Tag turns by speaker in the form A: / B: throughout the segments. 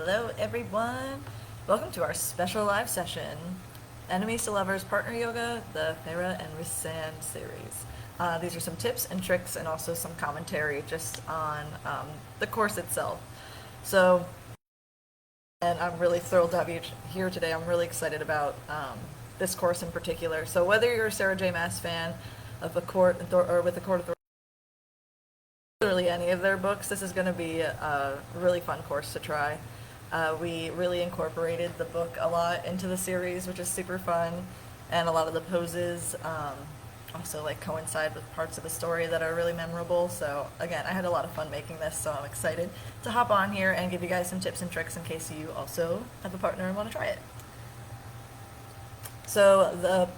A: Hello everyone! Welcome to our special live session, Enemies to Lovers Partner Yoga, the Feyre and Rhysand series. These are some tips and tricks and also some commentary just on the course itself. So, and I'm really thrilled to have you here today. I'm really excited about this course in particular. So whether you're a Sarah J. Maas fan of the Court or with the Court Authority, literally any of their books, this is going to be a really fun course to try. We really incorporated the book a lot into the series, which is super fun, and a lot of the poses also like coincide with parts of the story that are really memorable. So again, I had a lot of fun making this, so I'm excited to hop on here and give you guys some tips and tricks in case you also have a partner and want to try it. So the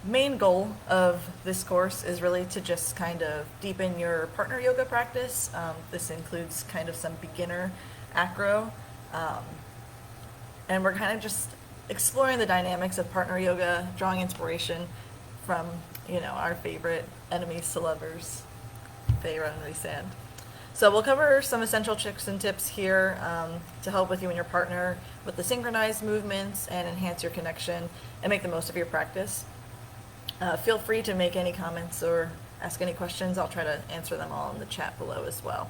A: main goal of this course is really to just kind of deepen your partner yoga practice. This includes kind of some beginner acro, and we're kind of just exploring the dynamics of partner yoga, drawing inspiration from, our favorite enemies to lovers, Feyre and Rhysand. So we'll cover some essential tricks and tips here to help with you and your partner with the synchronized movements and enhance your connection and make the most of your practice. Feel free to make any comments or ask any questions. I'll try to answer them all in the chat below as well.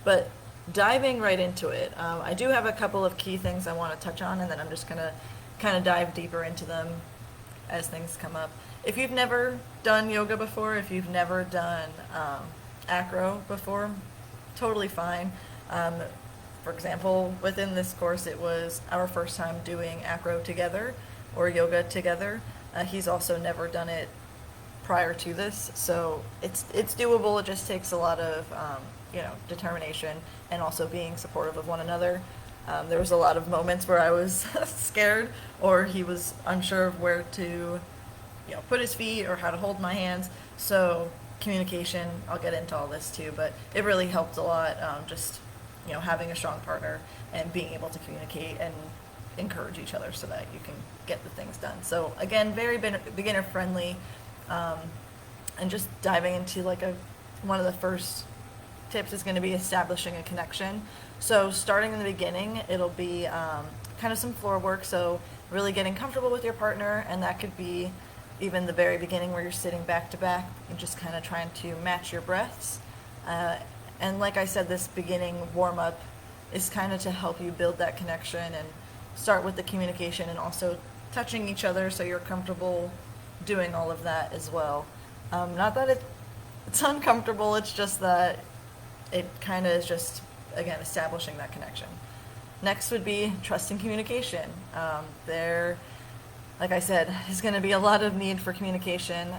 A: But diving right into it, I do have a couple of key things I want to touch on, and then I'm just going to kind of dive deeper into them as things come up. If you've never done yoga before, if you've never done acro before, totally fine. For example, within this course, it was our first time doing acro together or yoga together. He's also never done it prior to this, so it's doable. It just takes a lot of determination and also being supportive of one another. There was a lot of moments where I was scared, or he was unsure of where to put his feet or how to hold my hands. So communication, I'll get into all this too, but it really helped a lot. Just having a strong partner and being able to communicate and encourage each other so that you can get the things done. So again, very beginner friendly, and just diving into one of the first tips is going to be establishing a connection. So starting in the beginning, it'll be kind of some floor work, so really getting comfortable with your partner, and that could be even the very beginning where you're sitting back to back and just kind of trying to match your breaths. And like I said, this beginning warm-up is kind of to help you build that connection and start with the communication and also touching each other so you're comfortable doing all of that as well. Not that it's uncomfortable, it's just that it kind of is just, again, establishing that connection. Next would be trust and communication. There, like I said, is going to be a lot of need for communication.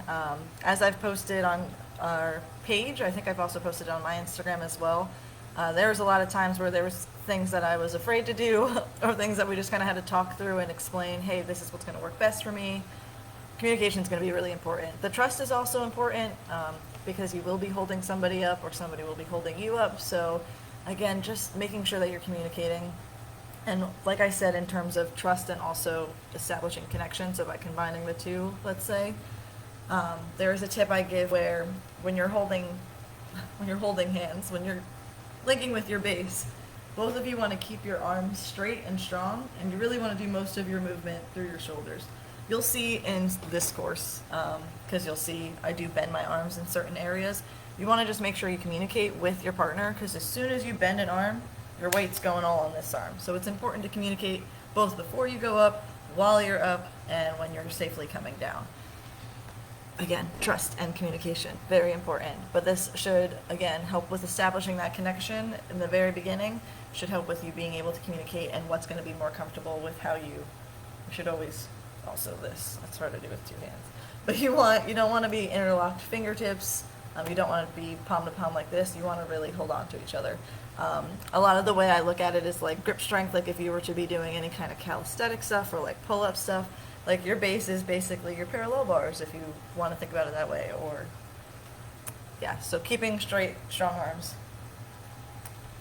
A: As I've posted on our page, I think I've also posted on my Instagram as well. There was a lot of times where there was things that I was afraid to do or things that we just kind of had to talk through and explain, hey, this is what's going to work best for me. Communication is going to be really important. The trust is also important because you will be holding somebody up or somebody will be holding you up. So again, just making sure that you're communicating. And like I said, in terms of trust and also establishing connection, so by combining the two, let's say, there is a tip I give where when you're holding hands, when you're linking with your base, both of you want to keep your arms straight and strong, and you really want to do most of your movement through your shoulders. You'll see in this course, because you'll see I do bend my arms in certain areas. You want to just make sure you communicate with your partner, because as soon as you bend an arm, your weight's going all on this arm. So it's important to communicate both before you go up, while you're up, and when you're safely coming down. Again, trust and communication, very important. But this should, again, help with establishing that connection in the very beginning. Should help with you being able to communicate and what's going to be more comfortable with how you should always, also this, that's hard to do with two hands. But you don't want to be interlocked fingertips. You don't want to be palm to palm like this. You want to really hold on to each other. A lot of the way I look at it is like grip strength, like if you were to be doing any kind of calisthenic stuff or like pull-up stuff, like your base is basically your parallel bars if you want to think about it that way. Or yeah, so keeping straight, strong arms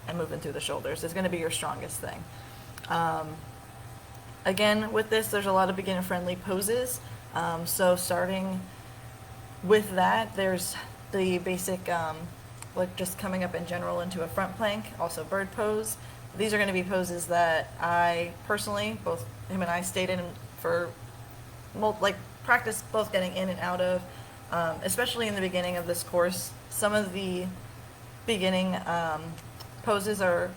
A: and moving through the shoulders is going to be your strongest thing. Again, with this, there's a lot of beginner-friendly poses. So starting with that, there's the basic, like just coming up in general into a front plank, also bird pose. these are going to be poses that I personally, both him and I, stayed in for practice both getting in and out of, especially in the beginning of this course. Some of the beginning poses are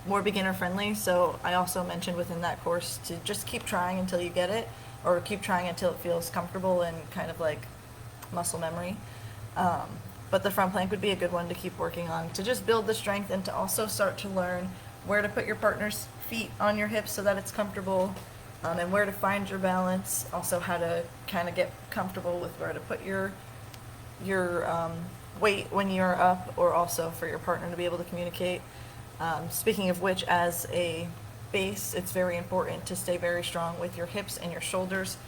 A: more beginner friendly, so I also mentioned within that course to just keep trying until you get it, or keep trying until it feels comfortable and kind of like muscle memory. But the front plank would be a good one to keep working on, to just build the strength and to also start to learn where to put your partner's feet on your hips so that it's comfortable, and where to find your balance, also how to kind of get comfortable with where to put your weight when you're up, or also for your partner to be able to communicate. Speaking of which, as a base, it's very important to stay very strong with your hips and your shoulders.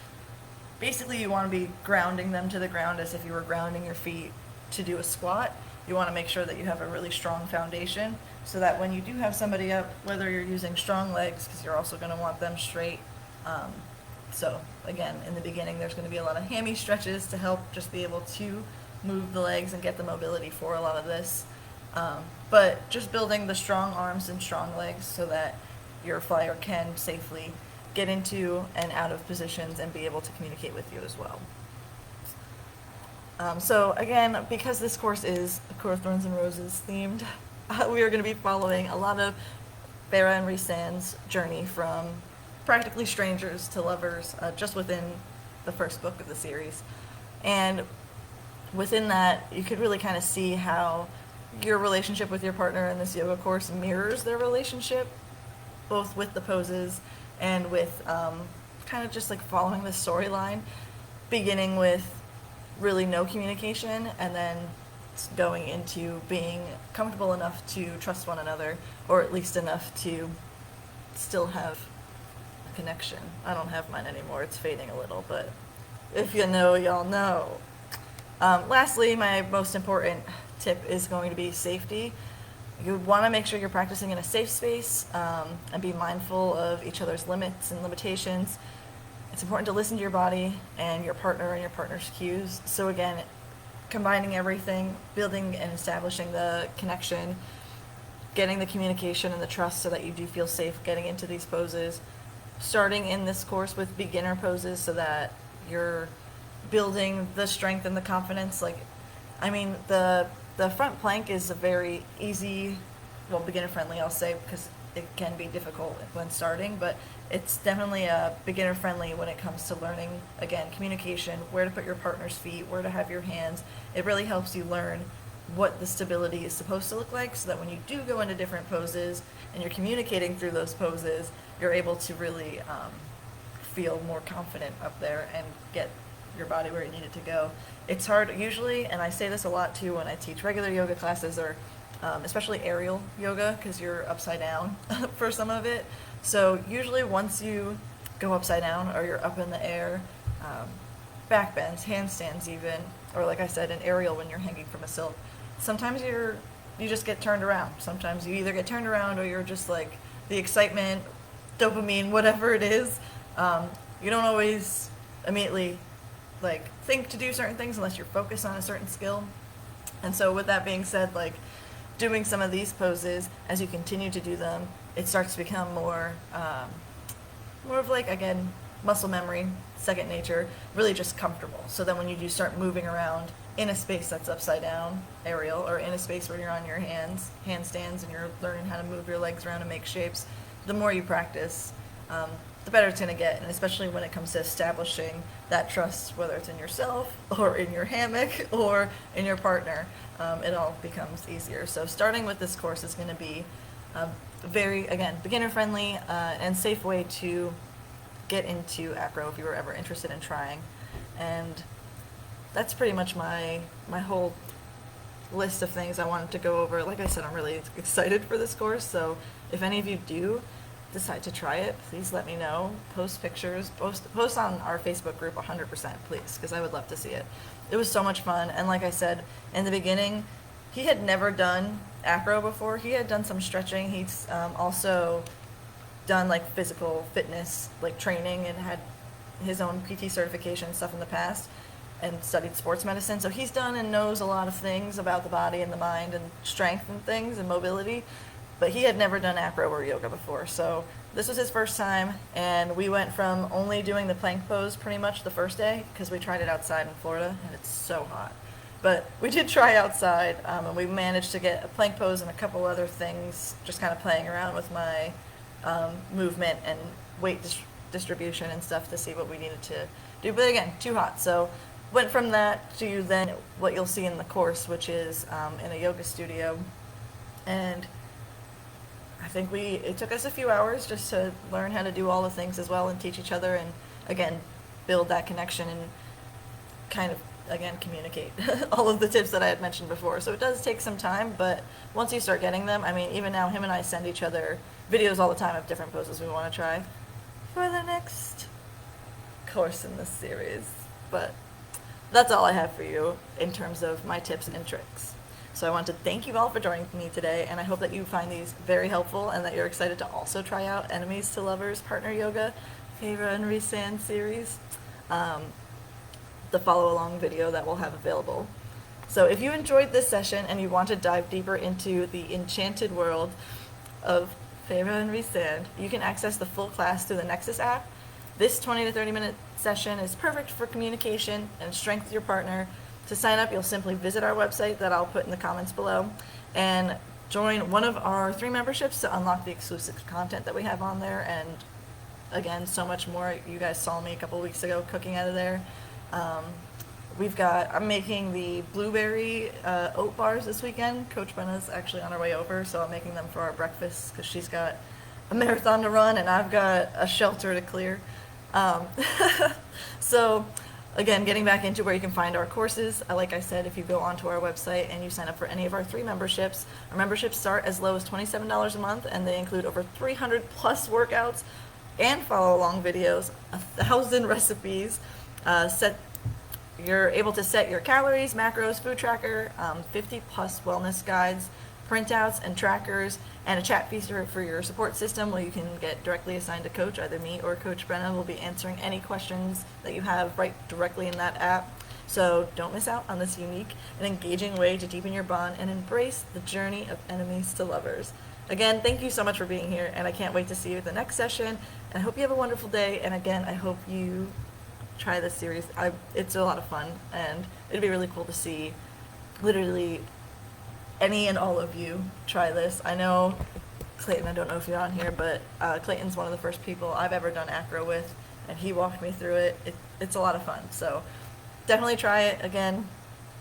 A: Basically, you want to be grounding them to the ground as if you were grounding your feet to do a squat. You want to make sure that you have a really strong foundation so that when you do have somebody up, whether you're using strong legs, because you're also going to want them straight. So again, in the beginning, there's going to be a lot of hammy stretches to help just be able to move the legs and get the mobility for a lot of this. But just building the strong arms and strong legs so that your flyer can safely get into and out of positions and be able to communicate with you as well. So again, because this course is A Court of Thorns and Roses themed, we are going to be following a lot of Feyre and Rhysand's journey from practically strangers to lovers, just within the first book of the series. And within that, you could really kind of see how your relationship with your partner in this yoga course mirrors their relationship, both with the poses and with kind of just like following the storyline, beginning with really no communication and then going into being comfortable enough to trust one another, or at least enough to still have a connection. I don't have mine anymore, it's fading a little, but if you know, y'all know. Lastly, my most important tip is going to be safety. You want to make sure you're practicing in a safe space, and be mindful of each other's limits and limitations. It's important to listen to your body and your partner and your partner's cues. So again, combining everything, building and establishing the connection, getting the communication and the trust so that you do feel safe getting into these poses, starting in this course with beginner poses so that you're building the strength and the confidence. Like, I mean, the front plank is a very easy, well, beginner friendly, I'll say, because it can be difficult when starting, but it's definitely a beginner friendly when it comes to learning, again, communication, where to put your partner's feet, where to have your hands. It really helps you learn what the stability is supposed to look like, so that when you do go into different poses and you're communicating through those poses, you're able to really feel more confident up there and get your body where you need it to go. It's hard usually, and I say this a lot too when I teach regular yoga classes, or especially aerial yoga, because you're upside down for some of it. So usually once you go upside down, or you're up in the air, back bends, handstands even, or like I said, an aerial when you're hanging from a silk, sometimes you just get turned around. Sometimes you either get turned around, or you're just like, the excitement, dopamine, whatever it is, you don't always immediately like think to do certain things unless you're focused on a certain skill. And so with that being said, like, doing some of these poses, as you continue to do them, it starts to become more of like, again, muscle memory, second nature, really just comfortable. So then when you do start moving around in a space that's upside down, aerial, or in a space where you're on your hands, handstands, and you're learning how to move your legs around and make shapes, the more you practice, the better it's going to get. And especially when it comes to establishing that trust, whether it's in yourself or in your hammock or in your partner, it all becomes easier. So starting with this course is going to be a very, again, beginner friendly and safe way to get into acro if you were ever interested in trying. And that's pretty much my whole list of things I wanted to go over. Like I said, I'm really excited for this course, so if any of you do decide to try it, please let me know. Post pictures, post on our Facebook group 100%, please, because I would love to see it. It was so much fun, and like I said in the beginning, he had never done acro before. He had done some stretching. He's also done like physical fitness, like training, and had his own PT certification and stuff in the past, and studied sports medicine. So he's done and knows a lot of things about the body and the mind and strength and things and mobility. but he had never done acro or yoga before, so this was his first time, and we went from only doing the plank pose pretty much the first day, because we tried it outside in Florida, and it's so hot. But we did try outside, and we managed to get a plank pose and a couple other things, just kind of playing around with my movement and weight distribution and stuff to see what we needed to do. But again, too hot. So went from that to then what you'll see in the course, which is in a yoga studio. And I think it took us a few hours just to learn how to do all the things as well and teach each other and, again, build that connection and kind of, again, communicate all of the tips that I had mentioned before. So it does take some time, but once you start getting them, I mean, even now, him and I send each other videos all the time of different poses we want to try for the next course in this series. But that's all I have for you in terms of my tips and tricks. So I want to thank you all for joining me today, and I hope that you find these very helpful and that you're excited to also try out Enemies to Lovers Partner Yoga, Feyre and Rhysand Series, the follow-along video that we'll have available. So if you enjoyed this session and you want to dive deeper into the enchanted world of Feyre and Rhysand, you can access the full class through the Nexus app. This 20 to 30 minute session is perfect for communication and strength with your partner. To sign up, you'll simply visit our website that I'll put in the comments below and join one of our 3 memberships to unlock the exclusive content that we have on there, and again, so much more. You guys saw me a couple weeks ago cooking out of there. I'm making the blueberry oat bars this weekend. Coach Brenna's actually on her way over, so I'm making them for our breakfast because she's got a marathon to run and I've got a shelter to clear. So again, getting back into where you can find our courses, like I said, if you go onto our website and you sign up for any of our 3 memberships, our memberships start as low as $27 a month, and they include over 300 plus workouts and follow-along videos, 1,000 recipes. You're able to set your calories, macros, food tracker, 50 plus wellness guides, printouts and trackers, and a chat feature for your support system where you can get directly assigned a coach. Either me or Coach Brenna will be answering any questions that you have right directly in that app. So don't miss out on this unique and engaging way to deepen your bond and embrace the journey of enemies to lovers. Again, thank you so much for being here, and I can't wait to see you at the next session. And I hope you have a wonderful day, and again, I hope you try this series. It's a lot of fun, and it'd be really cool to see literally any and all of you try this. I know Clayton, I don't know if you're on here, but Clayton's one of the first people I've ever done acro with, and he walked me through it. It's a lot of fun, so definitely try it. Again,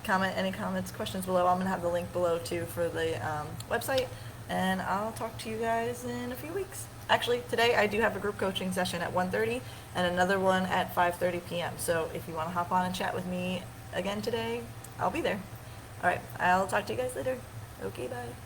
A: comment any comments, questions below. I'm going to have the link below too for the website, and I'll talk to you guys in a few weeks. Actually, today I do have a group coaching session at 1:30 and another one at 5:30 p.m. So if you want to hop on and chat with me again today, I'll be there. All right, I'll talk to you guys later. Okay, bye.